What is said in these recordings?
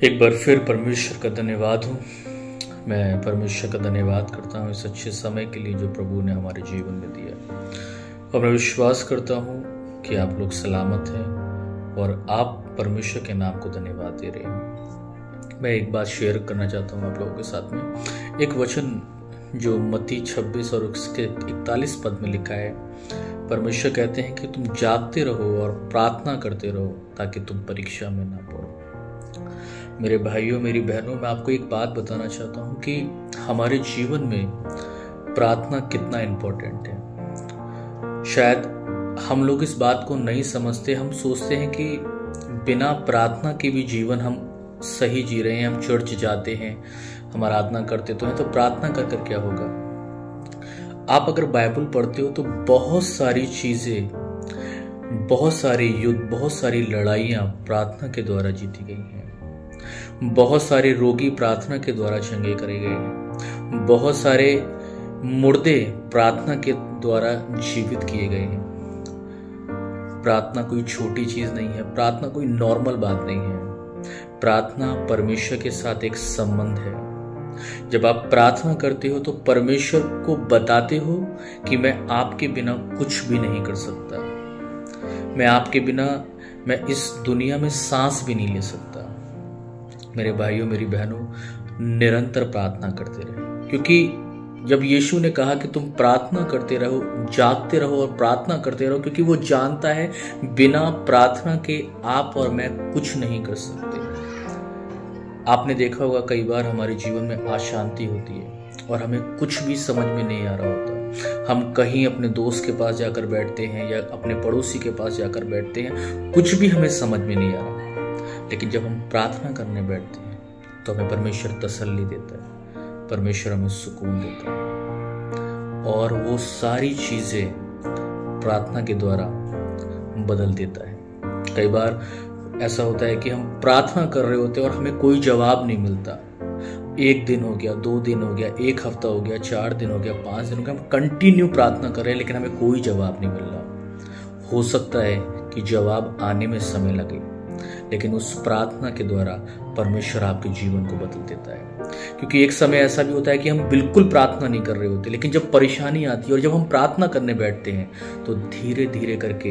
एक बार फिर परमेश्वर का धन्यवाद हो। मैं परमेश्वर का धन्यवाद करता हूँ इस अच्छे समय के लिए जो प्रभु ने हमारे जीवन में दिया। और मैं विश्वास करता हूँ कि आप लोग सलामत हैं और आप परमेश्वर के नाम को धन्यवाद दे रहे हैं। मैं एक बात शेयर करना चाहता हूँ आप लोगों के साथ में। एक वचन जो मत्ती 26 और उसके 41 पद में लिखा है, परमेश्वर कहते हैं कि तुम जागते रहो और प्रार्थना करते रहो ताकि तुम परीक्षा में ना पड़ो। मेरे भाइयों मेरी बहनों, मैं आपको एक बात बताना चाहता हूँ कि हमारे जीवन में प्रार्थना कितना इम्पोर्टेंट है। शायद हम लोग इस बात को नहीं समझते। हम सोचते हैं कि बिना प्रार्थना के भी जीवन हम सही जी रहे हैं। हम चर्च जाते हैं, हम आराधना करते तो हैं, तो प्रार्थना कर कर क्या होगा। आप अगर बाइबल पढ़ते हो तो बहुत सारी चीजें, बहुत सारे युद्ध, बहुत सारी लड़ाइयाँ प्रार्थना के द्वारा जीती गई हैं। बहुत सारे रोगी प्रार्थना के द्वारा चंगे करे गए हैं। बहुत सारे मुर्दे प्रार्थना के द्वारा जीवित किए गए हैं। प्रार्थना कोई छोटी चीज नहीं है। प्रार्थना कोई नॉर्मल बात नहीं है। प्रार्थना परमेश्वर के साथ एक संबंध है। जब आप प्रार्थना करते हो तो परमेश्वर को बताते हो कि मैं आपके बिना कुछ भी नहीं कर सकता। मैं आपके बिना मैं इस दुनिया में सांस भी नहीं ले सकता। मेरे भाइयों मेरी बहनों, निरंतर प्रार्थना करते रहे, क्योंकि जब यीशु ने कहा कि तुम प्रार्थना करते रहो, जागते रहो और प्रार्थना करते रहो, क्योंकि वो जानता है बिना प्रार्थना के आप और मैं कुछ नहीं कर सकते। आपने देखा होगा कई बार हमारे जीवन में अशांति होती है और हमें कुछ भी समझ में नहीं आ रहा होता। हम कहीं अपने दोस्त के पास जाकर बैठते हैं या अपने पड़ोसी के पास जाकर बैठते हैं, कुछ भी हमें समझ में नहीं आ रहा। लेकिन जब हम प्रार्थना करने बैठते हैं तो हमें परमेश्वर तसल्ली देता है, परमेश्वर हमें सुकून देता है और वो सारी चीजें प्रार्थना के द्वारा बदल देता है। कई बार ऐसा होता है कि हम प्रार्थना कर रहे होते हैं और हमें कोई जवाब नहीं मिलता। 1 दिन हो गया, 2 दिन हो गया, 1 हफ्ता हो गया, 4 दिन हो गया, 5 दिन हो गया, हम कंटिन्यू प्रार्थना कर रहे हैं लेकिन हमें कोई जवाब नहीं मिल रहा। हो सकता है कि जवाब आने में समय लगे, लेकिन उस प्रार्थना के द्वारा परमेश्वर आपके जीवन को बदल देता है। क्योंकि एक समय ऐसा भी होता है कि हम बिल्कुल प्रार्थना नहीं कर रहे होते, लेकिन जब परेशानी आती है और जब हम प्रार्थना करने बैठते हैं तो धीरे धीरे करके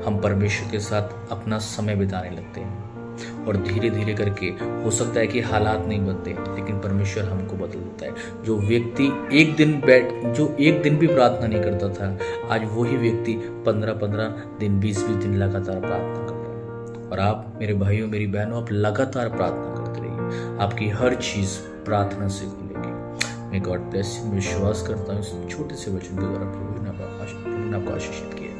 हम परमेश्वर के साथ अपना समय बिताने लगते हैं और धीरे धीरे करके हो सकता है कि हालात नहीं बदलते, लेकिन परमेश्वर हमको बदल देता है। जो व्यक्ति एक दिन भी प्रार्थना नहीं करता था, आज वही व्यक्ति 15-15 दिन, 20-20 दिन लगातार प्रार्थना करता है। और आप मेरे भाइयों मेरी बहनों, आप लगातार प्रार्थना करते रहिए। आपकी हर चीज प्रार्थना से खुलेगी। मैं गॉड ब्लेस यू। विश्वास करता हूँ इस छोटे से वचन के द्वारा प्रभु ने आपको आशीषित किया।